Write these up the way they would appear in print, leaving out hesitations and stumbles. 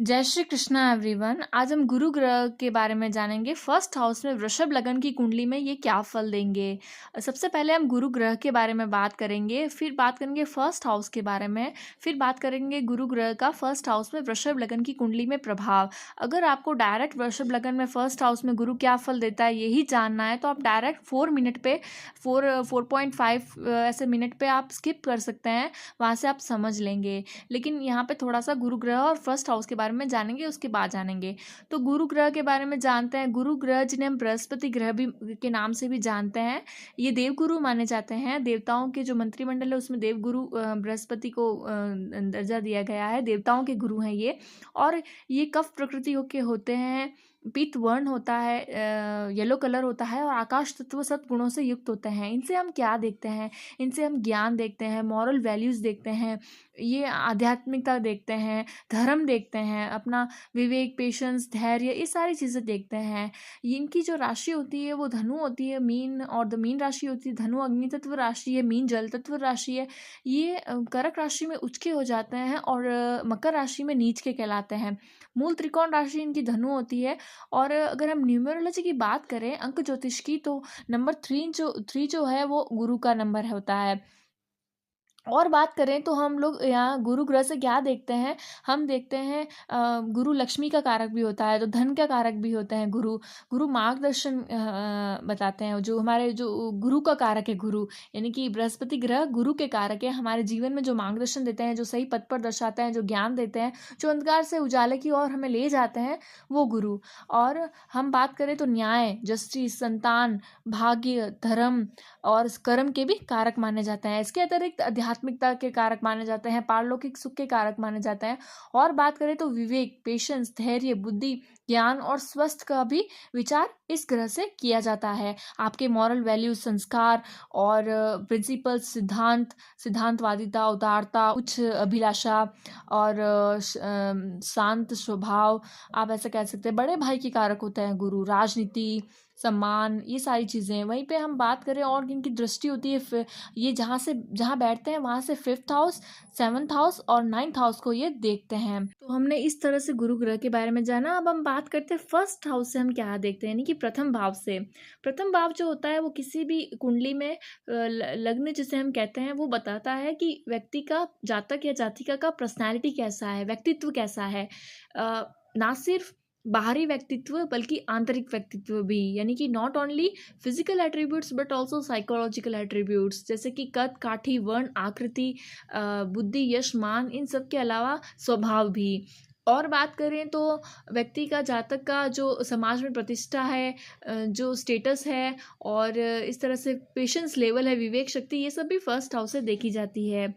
जय श्री कृष्णा एवरीवन। आज हम गुरु ग्रह के बारे में जानेंगे। फर्स्ट हाउस में वृषभ लगन की कुंडली में ये क्या फल देंगे। सबसे पहले हम गुरु ग्रह के बारे में बात करेंगे, फिर बात करेंगे फर्स्ट हाउस के बारे में, फिर बात करेंगे गुरु ग्रह का फर्स्ट हाउस में वृषभ लगन की कुंडली में प्रभाव। अगर आपको डायरेक्ट वृषभ लगन में फर्स्ट हाउस में गुरु क्या फल देता है यही जानना है तो आप डायरेक्ट 4 मिनट पे 4.5 ऐसे मिनट पे आप स्किप कर सकते हैं, वहाँ से आप समझ लेंगे। लेकिन यहाँ पे थोड़ा सा गुरु ग्रह और फर्स्ट हाउस के बारे में जानेंगे, उसके बाद जानेंगे। तो गुरु ग्रह के बारे में जानते हैं। गुरु ग्रह जिन्हें हम बृहस्पति ग्रह भी के नाम से भी जानते हैं, ये देवगुरु माने जाते हैं। देवताओं के जो मंत्रिमंडल है उसमें देवगुरु बृहस्पति को दर्जा दिया गया है। देवताओं के गुरु हैं ये। और ये कफ प्रकृति के होते हैं, पीत वर्ण होता है, येलो कलर होता है और आकाश तत्व सद्गुणों से युक्त होते हैं। इनसे हम क्या देखते हैं? इनसे हम ज्ञान देखते हैं, मॉरल वैल्यूज़ देखते हैं, ये आध्यात्मिकता देखते हैं, धर्म देखते हैं, अपना विवेक, पेशेंस, धैर्य, ये सारी चीज़ें देखते हैं। इनकी जो राशि होती है वो धनु होती है, मीन, और द मीन राशि होती है धनु, अग्नि तत्व राशि है, मीन जल तत्व राशि है। ये कर्क राशि में उच्च के हो जाते हैं और मकर राशि में नीच के कहलाते हैं। मूल त्रिकोण राशि इनकी धनु होती है। और अगर हम न्यूमरोलॉजी की बात करें, अंक ज्योतिष की, तो नंबर थ्री जो है वो गुरु का नंबर होता है। और बात करें तो हम लोग यहाँ गुरु ग्रह से क्या देखते हैं? हम देखते हैं गुरु लक्ष्मी का कारक भी होता है, तो धन का कारक भी होते हैं गुरु। गुरु मार्गदर्शन बताते हैं, जो हमारे जो गुरु का कारक है गुरु, यानी कि बृहस्पति ग्रह गुरु के कारक है। हमारे जीवन में जो मार्गदर्शन देते हैं, जो सही पथ पर दर्शाते हैं, जो ज्ञान देते हैं, जो अंधकार से उजाले की ओर हमें ले जाते हैं, वो गुरु। और हम बात करें तो न्याय, जस्टिस, संतान, भाग्य, धर्म और कर्म के भी कारक माने जाते हैं। इसके अतिरिक्त आध्यात्मिकता के कारक माने जाते हैं, पारलौकिक सुख के कारक माने जाते हैं। और बात करें तो विवेक, पेशेंस, धैर्य, बुद्धि, ज्ञान और स्वस्थ का भी विचार इस ग्रह से किया जाता है। आपके मॉरल वैल्यूज, संस्कार और प्रिंसिपल्स, सिद्धांतवादिता, उदारता, उच्च अभिलाषा और शांत स्वभाव, आप ऐसा कह सकते हैं। बड़े भाई के कारक होते हैं गुरु, राजनीति, सम्मान, ये सारी चीज़ें। वहीं पे हम बात करें और इनकी दृष्टि होती है, ये जहाँ बैठते हैं वहाँ से 5th हाउस, 7th हाउस और 9th हाउस को ये देखते हैं। तो हमने इस तरह से गुरु ग्रह के बारे में जाना। अब हम बात करते हैं फर्स्ट हाउस से हम क्या देखते हैं, यानी कि प्रथम भाव से। प्रथम भाव जो होता है वो किसी भी कुंडली में लग्न जिसे हम कहते हैं, वो बताता है कि व्यक्ति का, जातक या जातिका का पर्सनैलिटी कैसा है, व्यक्तित्व कैसा है। ना सिर्फ बाहरी व्यक्तित्व बल्कि आंतरिक व्यक्तित्व भी, यानी कि not only physical attributes but also psychological attributes, जैसे कि कद, काठी, वर्ण, आकृति, बुद्धि, यश, मान, इन सब के अलावा स्वभाव भी। और बात करें तो व्यक्ति का, जातक का जो समाज में प्रतिष्ठा है, जो स्टेटस है, और इस तरह से पेशेंस लेवल है, विवेक शक्ति, ये सब भी फर्स्ट हाउस से देखी जाती है।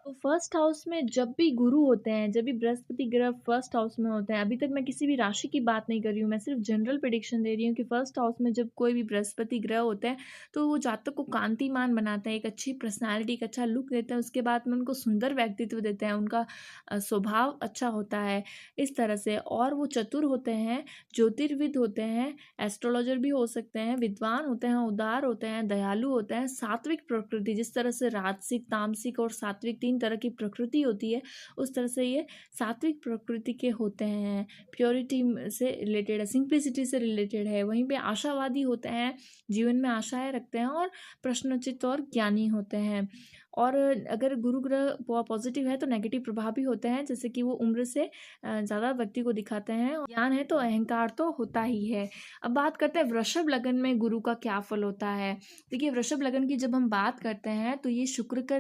तो फर्स्ट हाउस में जब भी गुरु होते हैं, जब भी बृहस्पति ग्रह फर्स्ट हाउस में होते हैं, अभी तक मैं किसी भी राशि की बात नहीं कर रही हूँ, मैं सिर्फ जनरल प्रेडिक्शन दे रही हूँ कि फर्स्ट हाउस में जब कोई भी बृहस्पति ग्रह होते हैं तो वो जातक को कांतिमान बनाते हैं, एक अच्छी पर्सनैलिटी, एक अच्छा लुक देते हैं, उसके बाद में उनको सुंदर व्यक्तित्व देते हैं, उनका स्वभाव अच्छा होता है इस तरह से। और वो चतुर होते हैं, ज्योतिर्विद होते हैं, एस्ट्रोलॉजर भी हो सकते हैं, विद्वान होते हैं, उदार होते हैं, दयालु होते हैं, सात्विक प्रकृति, जिस तरह से राजसिक, तामसिक और सात्विक 3 तरह की प्रकृति होती है, उस तरह से ये सात्विक प्रकृति के होते हैं। प्योरिटी से रिलेटेड है, सिंप्लिसिटी से रिलेटेड है। वहीं पे आशावादी होते हैं, जीवन में आशाएं रखते हैं और प्रश्नचित्त और ज्ञानी होते हैं। और अगर गुरु ग्रह पॉजिटिव है तो नेगेटिव प्रभाव भी होते हैं, जैसे कि वो उम्र से ज़्यादा व्यक्ति को दिखाते हैं। ज्ञान है तो अहंकार तो होता ही है। अब बात करते हैं वृषभ लगन में गुरु का क्या फल होता है। देखिए, वृषभ लगन की जब हम बात करते हैं तो ये शुक्र का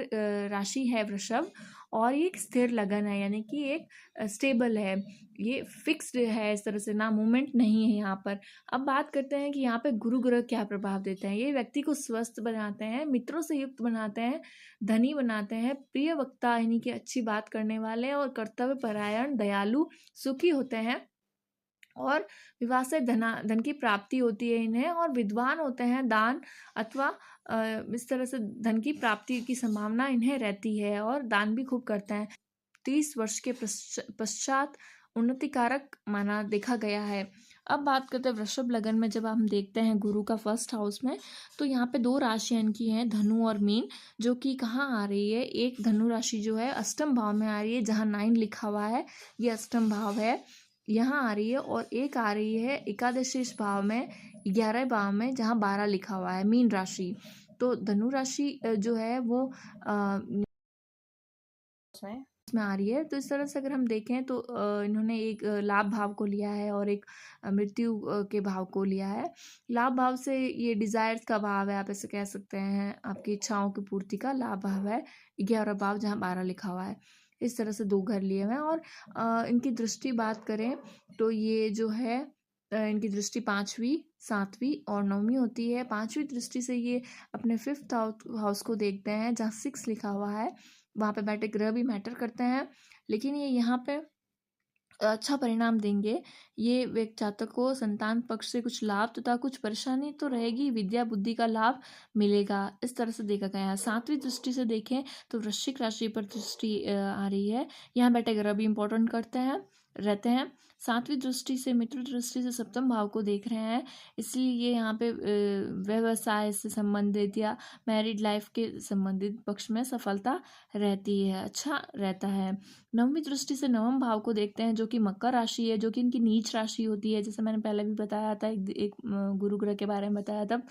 राशि है वृषभ, और ये एक स्थिर लगन है, यानी कि एक स्टेबल है, ये फिक्स्ड है, इस तरह से ना मूवमेंट नहीं है यहाँ पर। अब बात करते हैं कि यहाँ पे गुरु ग्रह क्या प्रभाव देते हैं। ये व्यक्ति को स्वस्थ बनाते हैं, मित्रों से युक्त बनाते हैं, धनी बनाते हैं, प्रिय वक्ता, यानी कि अच्छी बात करने वाले, और कर्तव्य परायण, दयालु, सुखी होते हैं, और विवाह से धन की प्राप्ति होती है इन्हें, और विद्वान होते हैं, दान अथवा इस तरह से धन की प्राप्ति की संभावना इन्हें रहती है, और दान भी खूब करते हैं। 30 वर्ष के पश्चात उन्नति कारक माना देखा गया है। अब बात करते हैं वृषभ लगन में, जब हम देखते हैं गुरु का फर्स्ट हाउस में, तो यहाँ पे दो राशियां इनकी हैं, धनु और मीन, जो कि कहाँ आ रही है। एक धनु राशि जो है अष्टम भाव में आ रही है, जहाँ 9 लिखा हुआ है ये अष्टम भाव है, यहाँ आ रही है। और एक आ रही है एकादशी भाव में, 11 भाव में, जहाँ 12 लिखा हुआ है, मीन राशि। तो धनु राशि जो है वो में आ रही है। तो इस तरह से अगर हम देखें तो इन्होंने एक लाभ भाव को लिया है और एक मृत्यु के भाव को लिया है। लाभ भाव से ये डिजायर्स का भाव है, आप ऐसे कह सकते हैं, आपकी इच्छाओं की पूर्ति का लाभ भाव है 11 भाव, जहाँ 12 लिखा हुआ है। इस तरह से दो घर लिए हुए हैं। और इनकी दृष्टि बात करें तो ये जो है इनकी दृष्टि 5वीं, 7वीं और 9वीं होती है। 5वीं दृष्टि से ये अपने 5th हाउस को देखते हैं, जहाँ 6 लिखा हुआ है, वहाँ पे बैठे ग्रह भी मैटर करते हैं, लेकिन ये यहाँ पे अच्छा परिणाम देंगे। ये व्यक्ति जातक को संतान पक्ष से कुछ लाभ तथा कुछ परेशानी तो रहेगी, विद्या बुद्धि का लाभ मिलेगा, इस तरह से देखा गया है। 7वीं दृष्टि से देखें तो वृश्चिक राशि पर दृष्टि आ रही है, यहाँ बैठे ग्रह भी इंपॉर्टेंट करते हैं रहते हैं। 7वीं दृष्टि से, मित्र दृष्टि से सप्तम भाव को देख रहे हैं, इसलिए ये यहाँ पे व्यवसाय से संबंधित या मैरिड लाइफ के संबंधित पक्ष में सफलता रहती है, अच्छा रहता है। 9वीं दृष्टि से नवम भाव को देखते हैं, जो कि मकर राशि है, जो कि इनकी नीच राशि होती है, जैसे मैंने पहले भी बताया था, एक गुरु ग्रह के बारे में बताया था।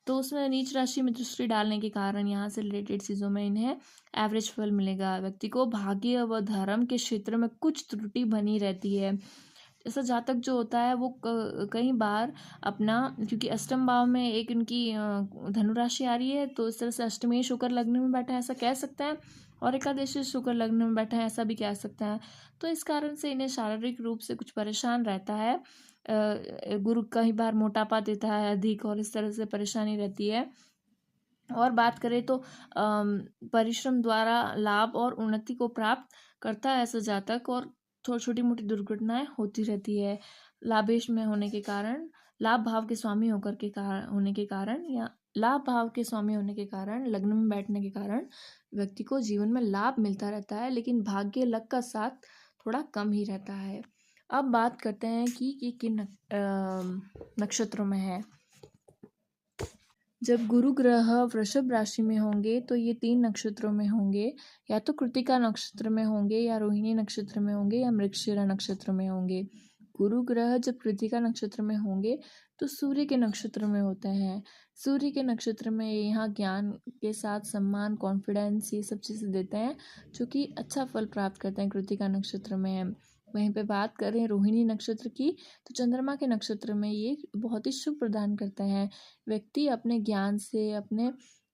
तो उसमें नीच राशि में दृष्टि डालने के कारण यहाँ से रिलेटेड चीज़ों में इन्हें एवरेज फल मिलेगा। व्यक्ति को भाग्य व धर्म के क्षेत्र में कुछ त्रुटि बनी रहती है। ऐसा जातक जो होता है वो कई बार अपना, क्योंकि अष्टम भाव में एक इनकी धनु राशि आ रही है, तो इस तरह से अष्टमी शुक्र लग्न में बैठा है, ऐसा कह सकते हैं, और एकादशी शुक्र लग्न में बैठा है, ऐसा भी कह सकते हैं। तो इस कारण से इन्हें शारीरिक रूप से कुछ परेशान रहता है। गुरु कई बार मोटापा देता है अधिक, और इस तरह से परेशानी रहती है। और बात करें तो परिश्रम द्वारा लाभ और उन्नति को प्राप्त करता है ऐसा जातक, और छोटी मोटी दुर्घटनाएं होती रहती है। लाभेश में होने के कारण, लाभ भाव के स्वामी होने के कारण, या लाभ भाव के स्वामी होने के कारण, लग्न में बैठने के कारण व्यक्ति को जीवन में लाभ मिलता रहता है, लेकिन भाग्य लक का साथ थोड़ा कम ही रहता है। अब बात करते हैं कि किन नक्षत्रों में है। जब गुरु ग्रह वृषभ राशि में होंगे तो ये 3 नक्षत्रों में होंगे, या तो कृतिका नक्षत्र में होंगे, या रोहिणी नक्षत्र में होंगे, या मृगशिरा नक्षत्र में होंगे। गुरु ग्रह जब कृतिका नक्षत्र में होंगे तो सूर्य के नक्षत्र में होते हैं। सूर्य के नक्षत्र में ये यहाँ ज्ञान के साथ सम्मान, कॉन्फिडेंस, ये सब चीज़ें देते हैं, जो कि अच्छा फल प्राप्त करते हैं कृतिका नक्षत्र में। वहीं पे बात करें रोहिणी नक्षत्र की, तो चंद्रमा के नक्षत्र में ये बहुत ही शुभ प्रदान करते हैं। व्यक्ति अपने ज्ञान से, अपने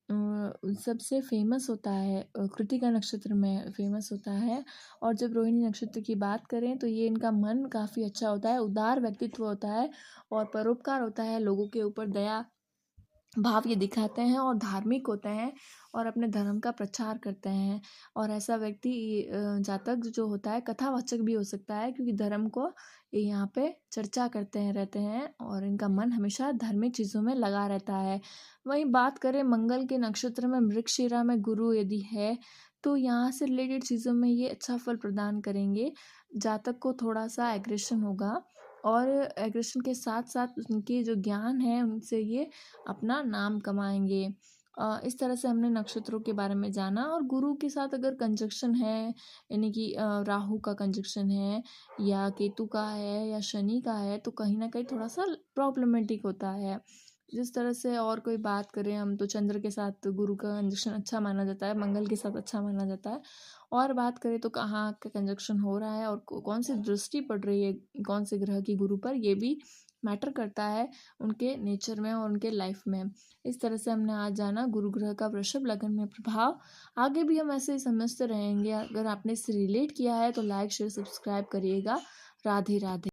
सबसे फेमस होता है, कृतिका नक्षत्र में फेमस होता है। और जब रोहिणी नक्षत्र की बात करें तो ये इनका मन काफ़ी अच्छा होता है, उदार व्यक्तित्व होता है, और परोपकार होता है, लोगों के ऊपर दया भाव ये दिखाते हैं, और धार्मिक होते हैं, और अपने धर्म का प्रचार करते हैं। और ऐसा व्यक्ति जातक जो होता है कथावाचक भी हो सकता है, क्योंकि धर्म को ये यहाँ पे चर्चा करते हैं रहते हैं, और इनका मन हमेशा धार्मिक चीज़ों में लगा रहता है। वहीं बात करें मंगल के नक्षत्र में मृगशिरा में गुरु यदि है, तो यहाँ से रिलेटेड चीज़ों में ये अच्छा फल प्रदान करेंगे। जातक को थोड़ा सा एग्रेशन होगा, और एग्रेशन के साथ साथ उनके जो ज्ञान है उनसे ये अपना नाम कमाएंगे। इस तरह से हमने नक्षत्रों के बारे में जाना। और गुरु के साथ अगर कंजक्शन है, यानी कि राहु का कंजक्शन है, या केतु का है, या शनि का है, तो कहीं ना कहीं थोड़ा सा प्रॉब्लमेटिक होता है। जिस तरह से और कोई बात करें हम, तो चंद्र के साथ गुरु का कंजक्शन अच्छा माना जाता है, मंगल के साथ अच्छा माना जाता है। और बात करें तो कहाँ का कंजक्शन हो रहा है, और कौन सी दृष्टि पड़ रही है कौन से ग्रह की गुरु पर, ये भी मैटर करता है उनके नेचर में और उनके लाइफ में। इस तरह से हमने आज जाना गुरु ग्रह का वृषभ लगन में प्रभाव। आगे भी हम ऐसे ही समझते रहेंगे। अगर आपने इससे रिलेट किया है तो लाइक शेयर सब्सक्राइब करिएगा। राधे राधे।